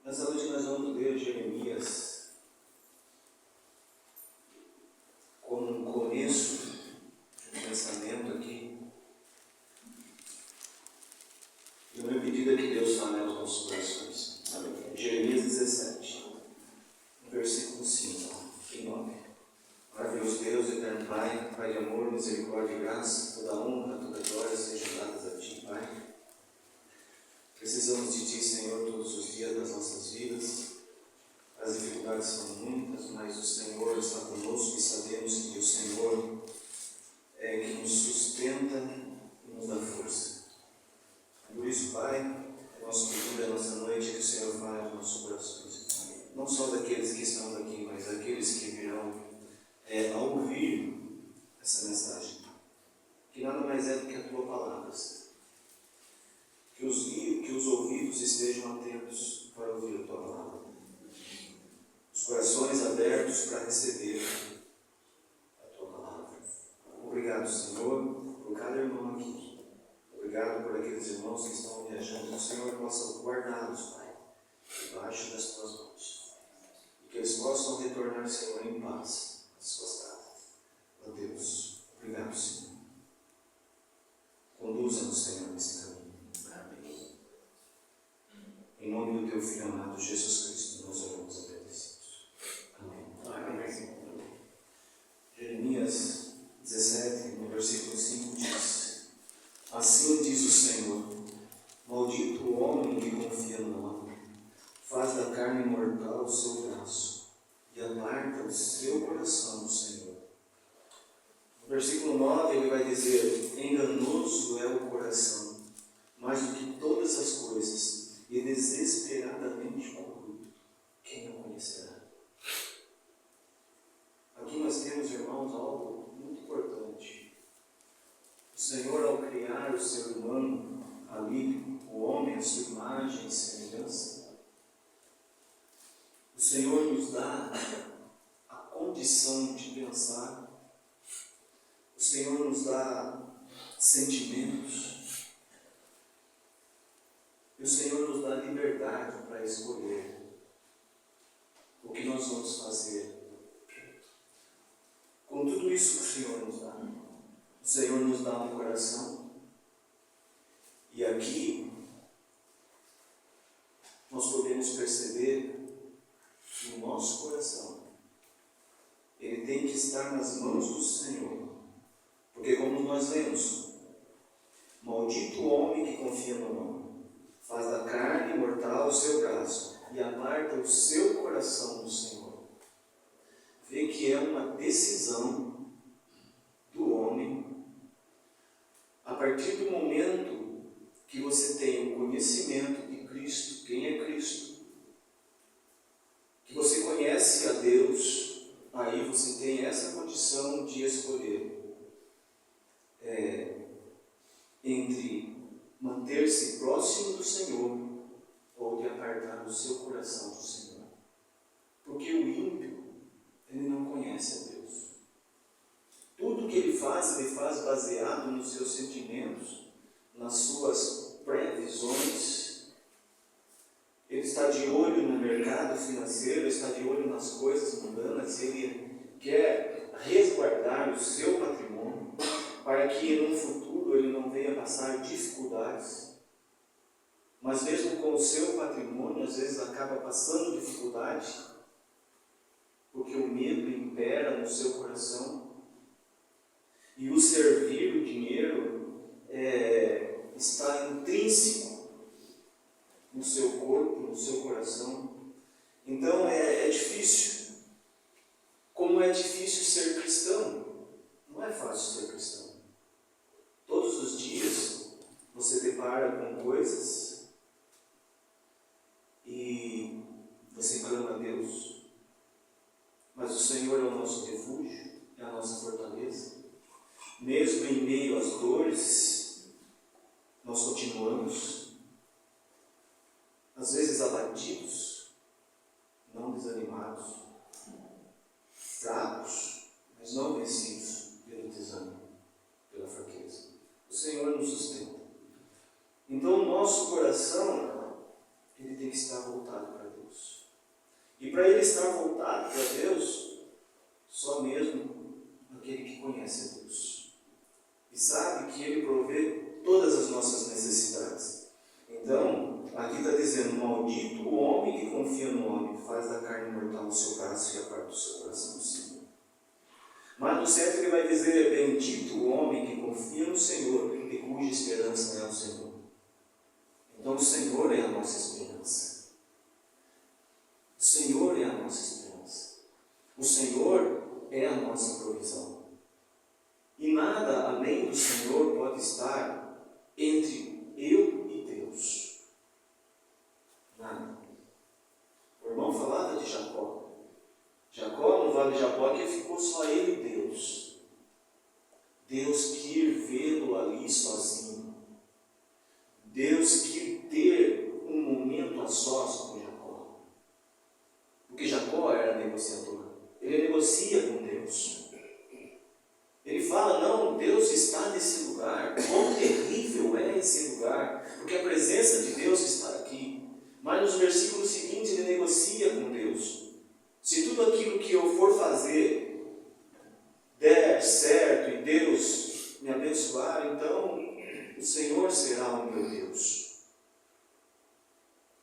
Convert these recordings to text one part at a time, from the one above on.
Nessa noite nós vamos ler Jeremias como um começo de pensamento aqui. E o meu pedido é que Deus fale aos nossos corações. Amém. Jeremias 17, versículo 5 e 9. Maravilhoso Deus, eterno Pai, Pai de amor, misericórdia e graça, toda honra, toda glória sejam dadas a Ti, Pai. Precisamos de Ti, Senhor, todos os dias das nossas vidas. As dificuldades são muitas, mas o Senhor está conosco e sabemos que o Senhor é que nos sustenta e nos dá força. Por isso, Pai, o nosso pedido é nossa noite que o Senhor fale aos nossos corações. Não só daqueles que estão aqui, mas daqueles que virão ao ouvir essa mensagem. Que nada mais é do que a Tua palavra, Senhor. Que os ouvidos estejam atentos para ouvir a Tua palavra. Os corações abertos para receber a Tua palavra. Obrigado, Senhor, por cada irmão aqui. Obrigado por aqueles irmãos que estão viajando. Que o Senhor possa guardá-los, Pai, debaixo das Tuas mãos. E que eles possam retornar, Senhor, em paz às suas casas. Ó Deus, obrigado, Senhor. Conduza-nos, Senhor, nesse caminho. Em nome do Teu Filho amado, Jesus Cristo, nós oramos agradecidos. Amém. Amém. Jeremias 17, no versículo 5, diz: Assim diz o Senhor, maldito o homem que confia no homem, faz da carne mortal o seu braço, e aparta o seu coração do Senhor. No versículo 9, ele vai dizer: enganoso é o coração, mais do que todas as coisas, e desesperadamente corrupto, quem o conhecerá? Aqui nós temos, irmãos, algo muito importante. O Senhor, ao criar o ser humano, ali, o homem, a sua imagem e semelhança, o Senhor nos dá a condição de pensar, o Senhor nos dá sentimentos, e o Senhor nos dá liberdade para escolher o que nós vamos fazer. Com tudo isso que o Senhor nos dá, o Senhor nos dá um coração. E aqui nós podemos perceber que o nosso coração, ele tem que estar nas mãos do Senhor. Porque como nós lemos, maldito o homem que confia no homem, faz da carne mortal o seu braço e aparta o seu coração do Senhor. Vê que é uma decisão do homem, a partir do momento que você tem o conhecimento de Cristo, quem é Cristo, que você conhece a Deus, aí você tem essa condição de escolher entre manter-se próximo do Senhor ou de apartar o seu coração do Senhor. Porque o ímpio, ele não conhece a Deus. Tudo que ele faz baseado nos seus sentimentos, nas suas previsões. Ele está de olho no mercado financeiro, está de olho nas coisas mundanas, ele quer resguardar o seu patrimônio para que no futuro ele não venha passar dificuldades. Mas mesmo com o seu patrimônio, às vezes acaba passando dificuldade, porque o medo impera no seu coração. E o servir, o dinheiro, está intrínseco no seu corpo, no seu coração. Então é difícil. Como é difícil ser cristão? Não é fácil ser cristão. Todos os dias você depara com coisas e você clama a Deus, mas o Senhor é o nosso refúgio, é a nossa fortaleza. Mesmo em meio às dores, nós continuamos, às vezes abatidos, não desanimados, fracos, mas não vencidos pelo desânimo, pela fraqueza. O Senhor nos sustenta. Então o nosso coração, ele tem que estar voltado para Deus. E para ele estar voltado para Deus, só mesmo aquele que conhece a Deus. E sabe que ele provê todas as nossas necessidades. Então, aqui está dizendo, maldito o homem que confia no homem, faz da carne mortal o seu braço e a parte do seu coração do Senhor. Mas no 7 ele vai dizer, bendito o homem que confia no Senhor e cuja esperança é o Senhor. Então o Senhor é a nossa esperança. O Senhor é a nossa esperança. O Senhor é a nossa provisão. E nada além do Senhor pode estar entre eu e Deus. Nada. O irmão falava de Jacó. Jacó, no vale de Jaboque, ficou só ele e Deus. Deus quis vê-lo ali sozinho. Deus quis ter um momento a sós com Jacó. Porque Jacó era negociador. Ele negocia com Deus. Ele fala, não, Deus está nesse lugar. Quão terrível é esse lugar. Porque a presença de Deus está aqui. Mas nos versículos seguintes ele negocia com Deus. Se tudo aquilo que eu for fazer der certo e Deus me abençoar, então o Senhor será o meu Deus.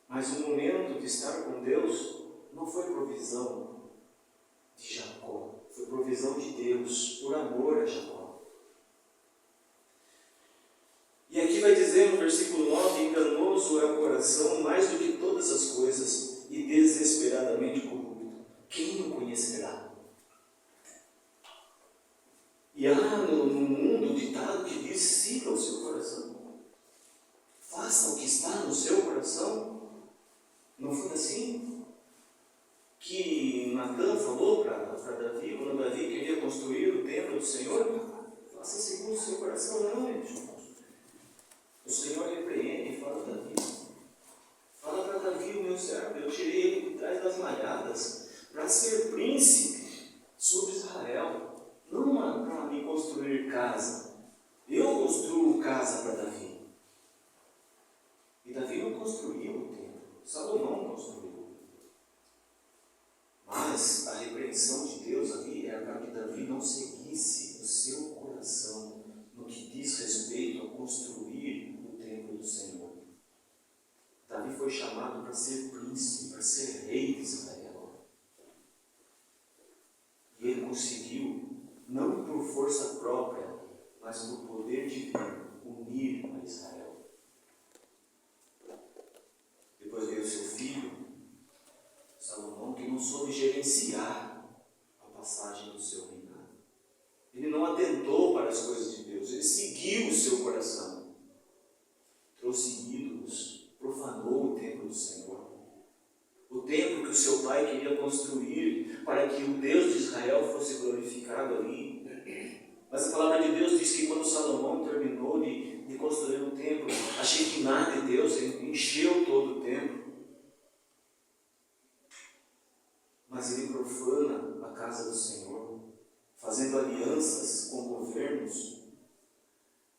Mas o momento de estar com Deus não foi provisão de Jacó, foi provisão de Deus, por amor a Jacó. E aqui vai dizer no versículo 9, enganoso é o coração mais do que todas as coisas e desesperadamente corrupto. Quem o conhecerá? E há no mundo um ditado que diz, siga o seu coração. Faça o que está no seu coração. Não foi assim que Natã falou para Davi, quando Davi queria construir o templo do Senhor? Faça segundo o seu coração, não, meus irmãos. O Senhor repreende e fala a Davi. Fala para Davi, o meu servo, eu tirei ele de trás das malhadas para ser príncipe sobre Israel, não para me construir casa. Eu construo casa para Davi. E Davi não construiu o templo, Salomão construiu. Mas a repreensão de Deus ali era para que Davi não seguisse o seu coração no que diz respeito a construir o templo do Senhor. Davi foi chamado para ser príncipe, para ser rei de Israel. E ele conseguiu, não por força própria, mas por poder divino, unir a Israel. Depois veio seu filho, Salomão, que não soube gerenciar a passagem do seu reinado. Ele não atentou para as coisas de Deus, ele seguiu o seu coração. Trouxe ídolos, profanou o templo do Senhor. O templo que o seu pai queria construir para que o Deus de Israel fosse glorificado ali. Mas a palavra de Deus diz que quando Salomão terminou de construir o templo, a Shekinah de Deus encheu todo o templo. Mas ele profana a casa do Senhor, fazendo alianças com governos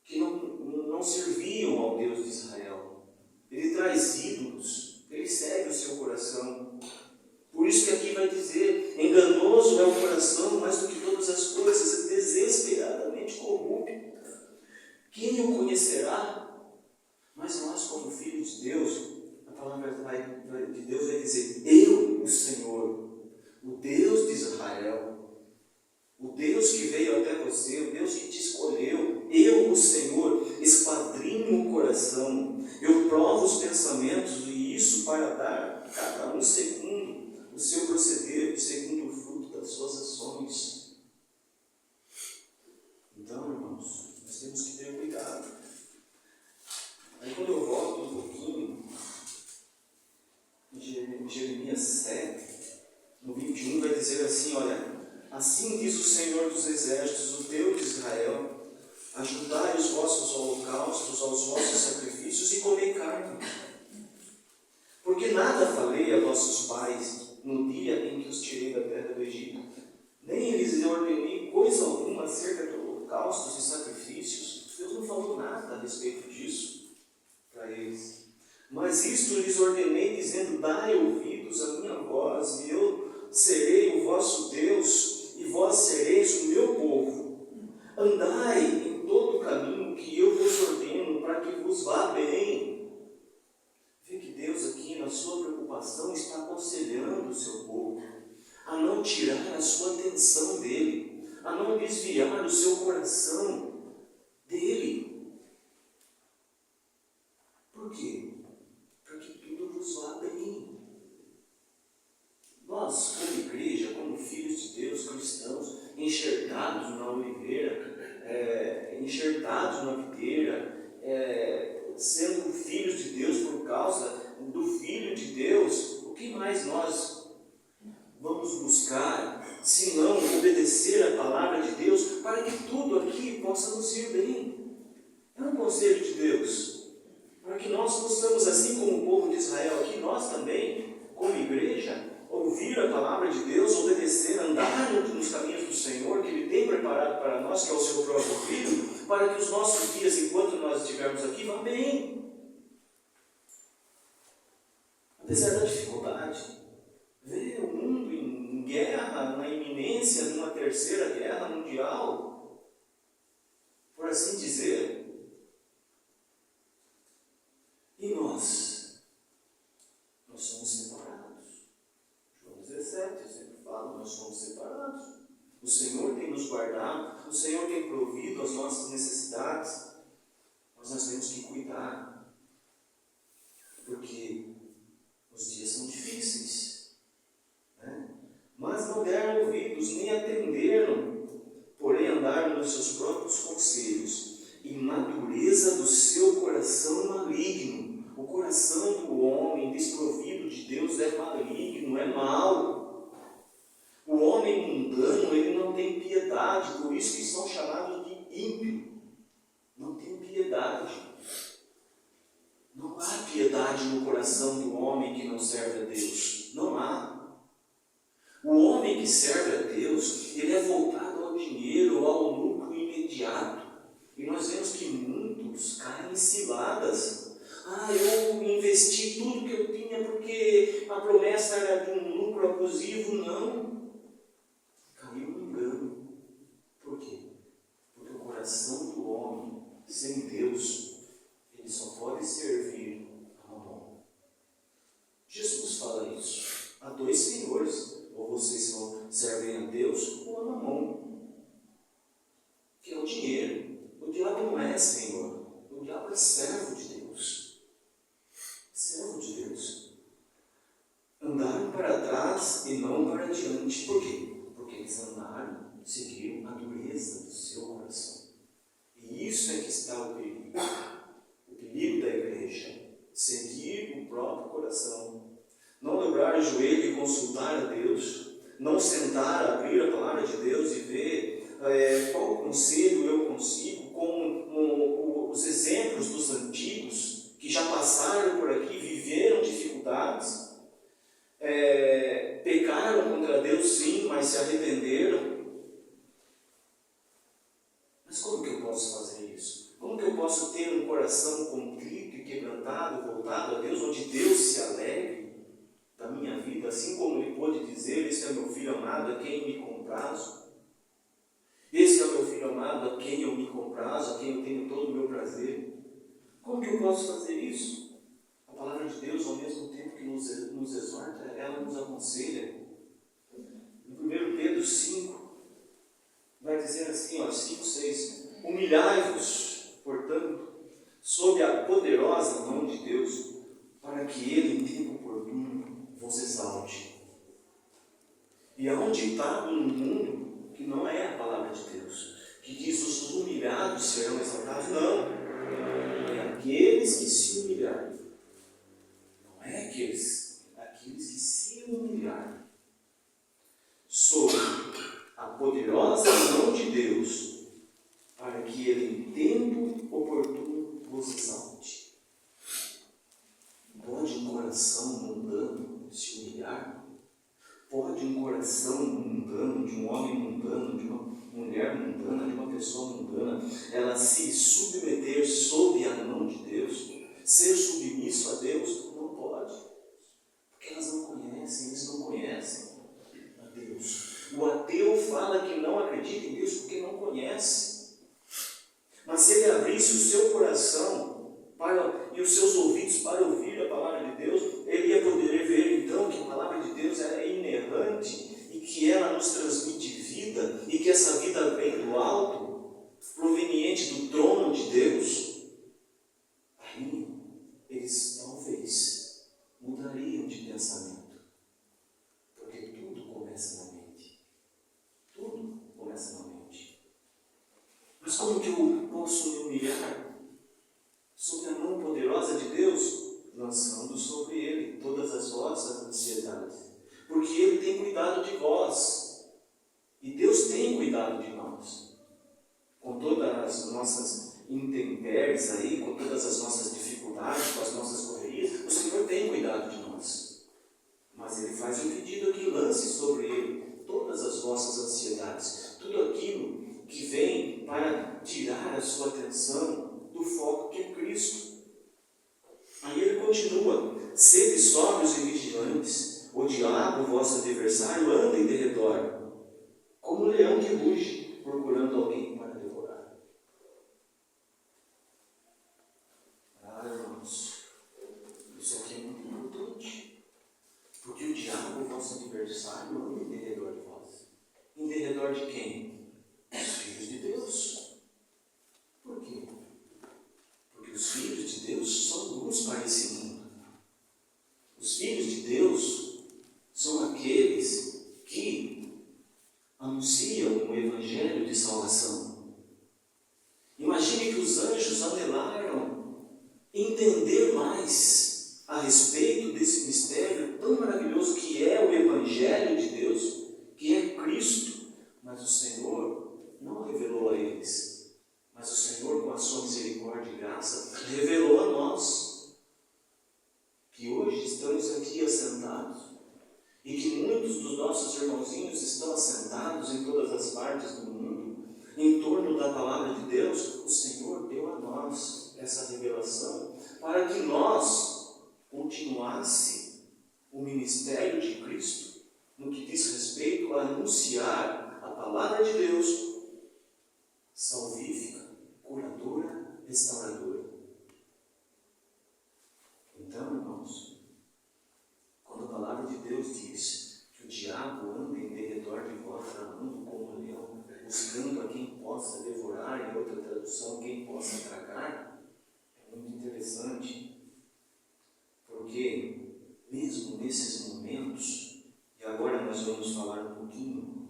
que não serviam ao Deus de Israel. Ele traz ídolos, ele segue o seu coração. Por isso que aqui vai dizer, enganoso é o coração mais do que todas as coisas, é desesperadamente corrupto. Quem o conhecerá? Mas nós, como filhos de Deus, a palavra de Deus vai dizer, eu, o Senhor, o Deus de Israel, o Deus que veio até você, o Deus que te escolheu, eu, o Senhor, esquadrinho o coração, eu provo os pensamentos, e isso para dar a cada um segundo o seu proceder, segundo o fruto das suas ações. Então, irmãos, nós temos que ter cuidado. Aí quando eu volto um pouquinho, em Jeremias 7, no 21, vai dizer assim, olha, assim diz o Senhor dos Exércitos, o Deus de Israel, ajudai os vossos holocaustos, aos vossos sacrifícios e comei carne. Porque nada falei a vossos pais no dia em que os tirei da terra do Egito, nem lhes ordenei coisa alguma acerca de holocaustos e sacrifícios. Deus não falou nada a respeito disso para eles. Mas isto lhes ordenei serei o vosso Deus, e vós sereis o meu povo. Andai em todo o caminho que eu vos ordeno, para que vos vá bem. Vê que Deus aqui, na sua preocupação, está aconselhando o seu povo a não tirar a sua atenção dele, a não desviar o seu coração dele. Por quê? Para que tudo vos vá bem. Nós, como igreja, como filhos de Deus, cristãos, enxertados na oliveira, enxertados na videira, sendo filhos de Deus por causa do Filho de Deus, o que mais nós vamos buscar, se não obedecer a palavra de Deus, para que tudo aqui possa nos ir bem? É um conselho de Deus, para que nós possamos, assim como o povo de Israel aqui, nós também, como igreja, ouvir a palavra de Deus, obedecer, andar nos caminhos do Senhor, que Ele tem preparado para nós, que é o seu próprio Filho, para que os nossos dias, enquanto nós estivermos aqui, vão bem. Apesar da dificuldade, ver o mundo em guerra, na iminência de uma terceira guerra mundial, por assim dizer. E nós somos separados. João 17, eu sempre falo, nós somos separados. O Senhor tem nos guardado, o Senhor tem provido as nossas necessidades, mas nós temos que cuidar, porque os dias são difíceis, né? Mas não deram ouvidos, nem atenderam, porém andaram nos seus próprios conselhos, e na dureza do seu coração maligno. O coração do homem desprovido de Deus é maligno, é mau. O homem mundano, ele não tem piedade, por isso que são chamados de ímpio. Não tem piedade. Não há piedade no coração do homem que não serve a Deus. Não há. O homem que serve a Deus, ele é voltado ao dinheiro, ao lucro imediato. E nós vemos que muitos caem em ciladas. Eu investi tudo que eu tinha porque a promessa era de um lucro abusivo. Não. Caiu no engano. Por quê? Porque o coração do homem, sem Deus, ele só pode servir a Mamon. Jesus fala isso. Há dois senhores. Ou vocês servem a Deus ou a Mamon, que é o dinheiro. O diabo não é senhor. O diabo é servo de Deus. Servo de Deus. Andaram para trás e não para diante. Por quê? Porque eles andaram, seguiram a dureza do seu coração. E isso é que está o perigo. O perigo da igreja. Seguir o próprio coração. Não dobrar o joelho e consultar a Deus. Não sentar, abrir a palavra de Deus e ver qual conselho eu consigo com os exemplos dos antigos que já passaram por aqui, viveram dificuldades, pecaram contra Deus sim, mas se arrependeram. Mas como que eu posso fazer isso? Como que eu posso ter um coração contrito e quebrantado, voltado a Deus, onde Deus se alegre da minha vida, assim como Ele pôde dizer: esse é meu filho amado, a quem me comprazo. Esse é o meu filho amado, a quem eu me comprazo, a quem eu tenho todo o meu prazer. Como que eu posso fazer isso? A palavra de Deus, ao mesmo tempo que nos exorta, ela nos aconselha. No 1 Pedro 5, vai dizer assim, 5, 6: humilhai-vos, portanto, sob a poderosa mão de Deus, para que Ele, em tempo oportuno, vos exalte. E aonde está um mundo que não é a palavra de Deus, que diz os humilhados serão exaltados? Não. É aqueles que se humilharem. Não é aqueles que se humilharem. Sob a poderosa mão de Deus, para que Ele, em tempo oportuno, vos exalte. Pode um coração mundano se humilhar? Pode um coração mundano, de um homem mundano, de uma mulher mundana, de uma pessoa mundana, ela se submeter sob a mão de Deus, ser submisso a Deus? Não pode, porque elas não conhecem, eles não conhecem. nos transmite vida e que essa vida vem do alto, proveniente do trono de Deus, aí eles talvez mudariam de pensamento. Porque tudo começa na mente. Tudo começa na mente. Mas como que eu posso me humilhar sob a mão poderosa de Deus? Lançando sobre Ele todas as vossas ansiedades. Porque Ele tem cuidado de vós. E Deus tem cuidado de nós. Com todas as nossas intempéries aí, com todas as nossas dificuldades, com as nossas correrias, o Senhor tem cuidado de nós. Mas Ele faz um pedido aqui: lance sobre Ele todas as vossas ansiedades. Tudo aquilo que vem para tirar a sua atenção do foco que é Cristo. Aí ele continua: sede sóbrios e vigilantes, o diabo, vosso adversário, anda em derredor, como um leão que ruge, procurando alguém para devorar. Irmãos, isso aqui é muito importante, porque o diabo, vosso adversário, anda em derredor de vós. Em derredor de quem? Os filhos de Deus. Por quê? Porque os filhos de Deus são luz para esse mundo. Os filhos de Deus são aqueles que anunciam o evangelho de salvação. Imagine que os anjos anelaram entender mais a respeito desse mistério tão maravilhoso que é o evangelho de Deus, que é Cristo. Mas o Senhor não revelou a eles. Mas o Senhor, com a sua misericórdia e graça, revelou a nós, que hoje estamos aqui assentados, e que muitos dos nossos irmãozinhos estão assentados em todas as partes do mundo, em torno da palavra de Deus. O Senhor deu a nós essa revelação, para que nós continuasse o ministério de Cristo, no que diz respeito a anunciar a palavra de Deus, salvífica, curadora, restauradora. Então, irmãos, quando a palavra de Deus diz que o diabo anda em derredor de vós, tramando como um leão, buscando a quem possa devorar, em outra tradução, quem possa tragar, é muito interessante, porque mesmo nesses momentos, e agora nós vamos falar um pouquinho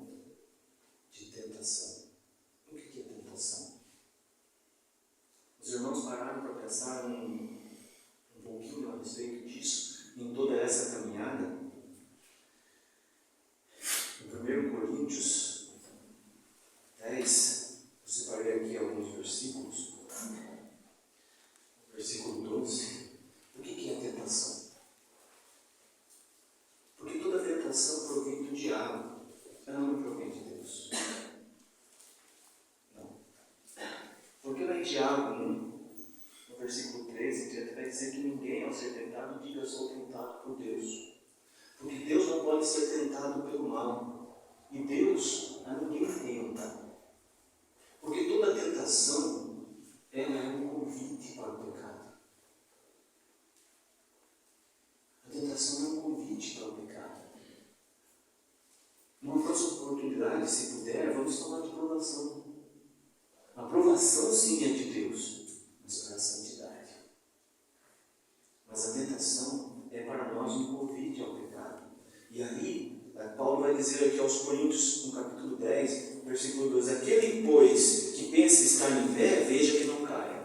de tentação. O que é tentação? Os irmãos pararam para pensar um pouquinho a respeito disso, em toda essa caminhada? Em 1 Coríntios 10, eu separei aqui alguns versículos. Versículo 12. O que é tentação? Porque toda tentação provém do diabo, ela não provém de Deus. Porque lá em Tiago 1, no versículo 13, vai dizer que ninguém, ao ser tentado, diga: sou tentado por Deus. Porque Deus não pode ser tentado pelo mal. E Deus a ninguém tenta. Porque toda tentação, ela é um convite para o pecado. A tentação é um convite para o pecado. Numa próxima oportunidade, se puder, vamos falar de provação. A aprovação sim é de Deus, mas para a santidade. Mas a tentação é para nós um convite ao pecado. E aí, Paulo vai dizer aqui aos Coríntios, no capítulo 10, versículo 12: aquele, pois, que pensa estar em pé, veja que não caia.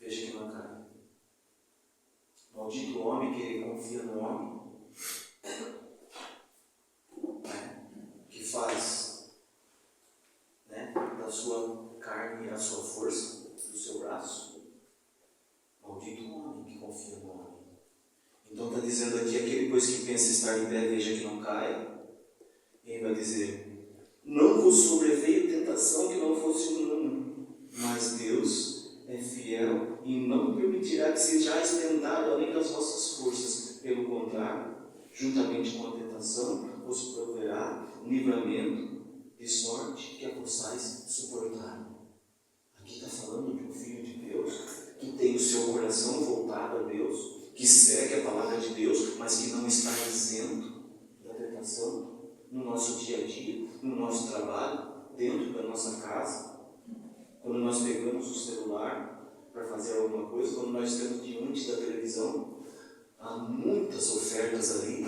Veja que não caia. Maldito o homem que confia no homem, que faz da sua carne a sua força, do seu braço. Maldito o homem que confia no homem. Então está dizendo aqui: aquele, pois, que pensa estar em pé, veja que não caia. E ele vai dizer: não vos sobreveio tentação que não fosse humana, mas Deus é fiel e não permitirá que sejais tentado além das vossas forças. Pelo contrário, juntamente com a tentação, vos proverá um livramento, de sorte que a possais suportar. Aqui está falando de um filho de Deus que tem o seu coração voltado a Deus, que segue a palavra de Deus, mas que não está isento da tentação. no nosso dia a dia, no nosso trabalho, dentro da nossa casa, quando nós pegamos o celular para fazer alguma coisa, quando nós estamos diante da televisão, há muitas ofertas ali.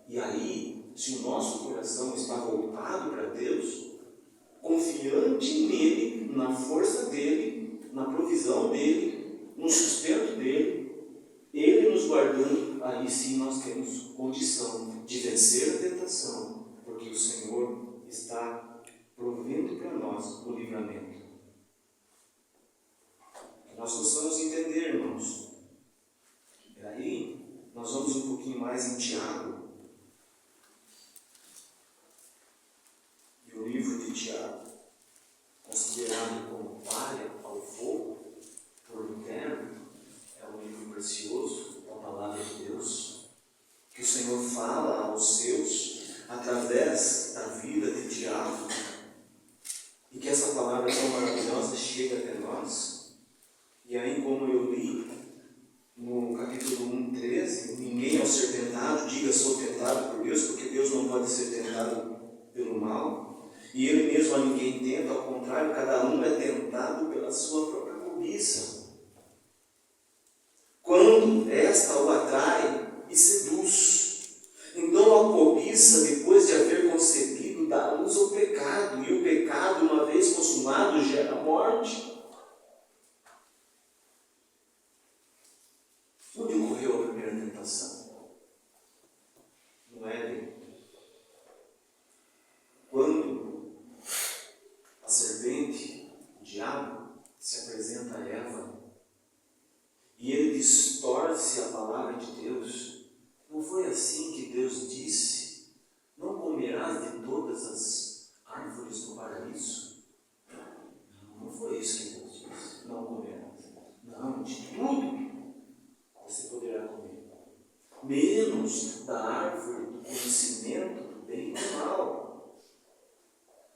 E aí, se o nosso coração está voltado para Deus, confiante nele, na força dele, na provisão dele, no sustento dele, ele nos guardando, aí sim nós temos condição de vencer a tentação, porque o Senhor está provendo para nós o livramento. Que nós possamos entender, irmãos. E aí, nós vamos um pouquinho mais em Tiago. E o livro de Tiago, considerado como palha ao fogo por Lutero, é um livro precioso da palavra de Deus, que o Senhor fala aos seus através da vida de Tiago, e que essa palavra tão maravilhosa chega até nós. E aí, como eu li no capítulo 1:13, ninguém ao ser tentado diga sou tentado por Deus, porque Deus não pode ser tentado pelo mal, e Ele mesmo a ninguém tenta, ao contrário, cada um é tentado pela sua própria cobiça, quando esta o atrai e seduz. Então a cobiça, depois de haver concebido, dá luz ao pecado, e o pecado, uma vez consumado, gera morte. Onde ocorreu a primeira tentação? No Éden. Quando a serpente, o diabo, se apresenta a Eva e ele distorce a palavra de Deus, não foi assim que Deus disse: não comerás de todas as árvores do paraíso? Não foi isso que Deus disse, não comerás. Não, de tudo você poderá comer, menos da árvore do conhecimento do bem e do mal.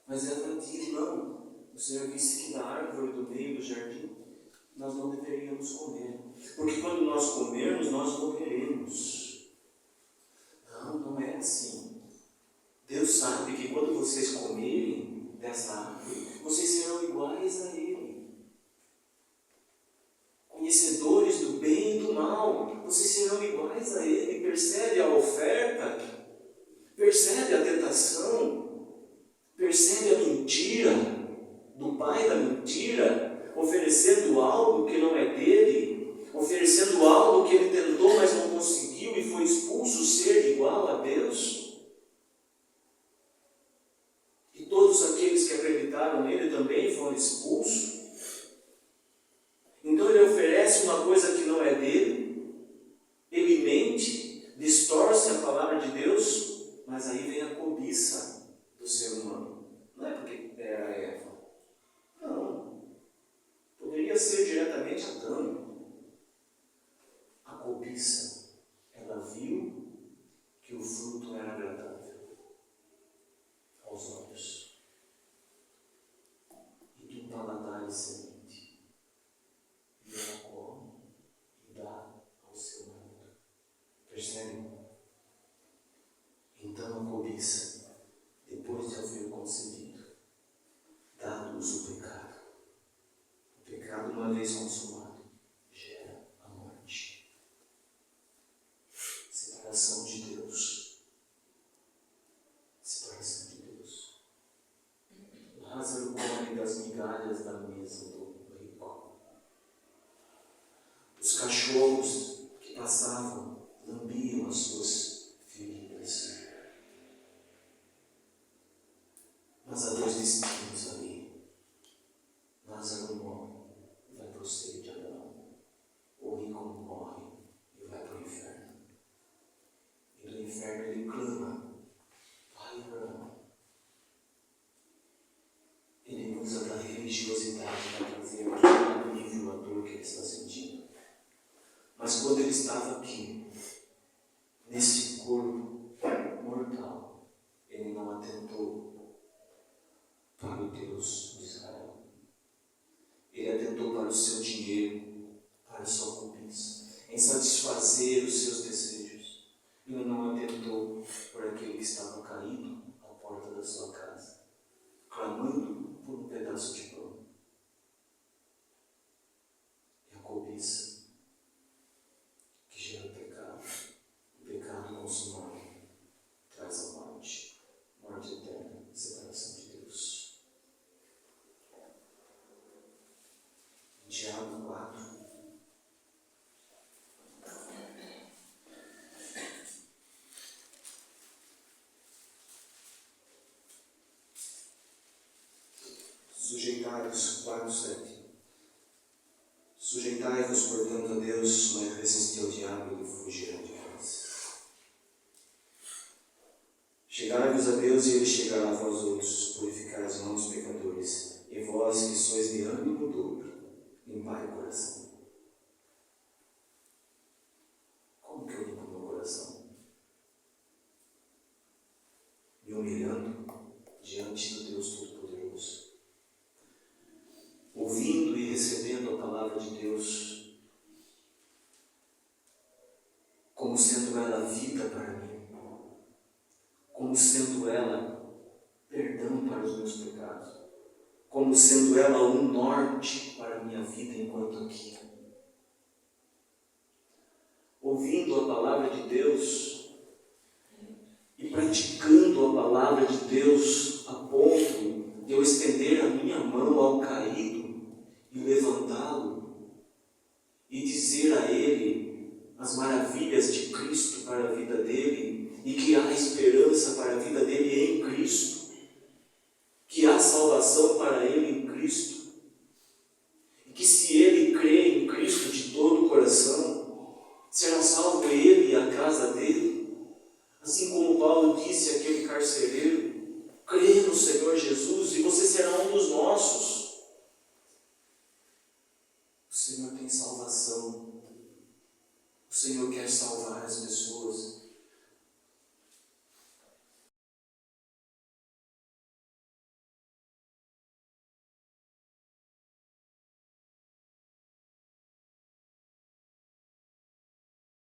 Mas ela diz: não, o Senhor disse que da árvore do meio do jardim nós não deveríamos comer, porque quando nós comermos, nós morreremos. Não, não é assim. Deus sabe que quando vocês comerem dessa árvore, vocês serão iguais a Ele, conhecedores do bem e do mal. Vocês serão iguais a Ele. Percebe a oferta? Percebe a tentação? Percebe a mentira do pai da mentira, oferecendo algo que não é dele, oferecendo algo que ele tentou, mas não conseguiu e foi expulso, ser igual a Deus? E todos aqueles que acreditaram nele também foram expulsos. Então ele oferece uma coisa que não é dele, ele mente, distorce a palavra de Deus, mas aí vem a cobiça do ser humano. Não é porque era Eva. Não. Poderia ser diretamente Adão. A cobiça, ela viu que o fruto era agradável aos olhos e que o paladar é semente. E ela come e dá ao seu marido. Percebem? Então a cobiça, depois de haver concebido, dá-nos o pecado. O pecado, uma vez consumado, gera a morte. Separação de Deus. Separação de Deus. Lázaro come das migalhas da mesa do rico. Os cachorros que passavam lambiam as suas feridas. Mas há dois destinos ali. Lázaro morre e vai para o seio de Abraão. O rico morre e vai para o inferno. E do inferno ele clama: Pai Abraão. Ele usa da religiosidade para trazer aquele alívio à dor que ele está sentindo. Mas quando ele estava aqui, nesse corpo mortal, ele não atentou para o Deus de Israel. Ele atentou para o seu dinheiro, para a sua cobiça, em satisfazer os seus desejos. Ele não atentou por aquele que estava caído, da sua casa, clamando por um pedaço de pão. É a cobiça que gera o pecado. O pecado consumado traz a morte eterna, separação de Deus. Tiago 4. Sujeitai-vos, 4:7. Sujeitai-vos, portanto, a Deus, mas resisti ao diabo e ele fugirá de vós. Chegai-vos a Deus e ele chegará a vós outros. Purificai as mãos dos pecadores, e vós que sois de ânimo dobro, limpai o coração. Como que eu limpo o meu coração? Me humilhando diante do Deus Todo-Poderoso, ouvindo e recebendo a palavra de Deus como sendo ela vida para mim, como sendo ela perdão para os meus pecados, como sendo ela um norte para a minha vida enquanto aqui. Ouvindo a palavra de Deus e praticando a palavra de Deus a ponto de eu estender a minha mão ao caído e levantá-lo e dizer a ele as maravilhas de Cristo para a vida dele e que há esperança para a vida dele em Cristo, que há salvação para ele em Cristo.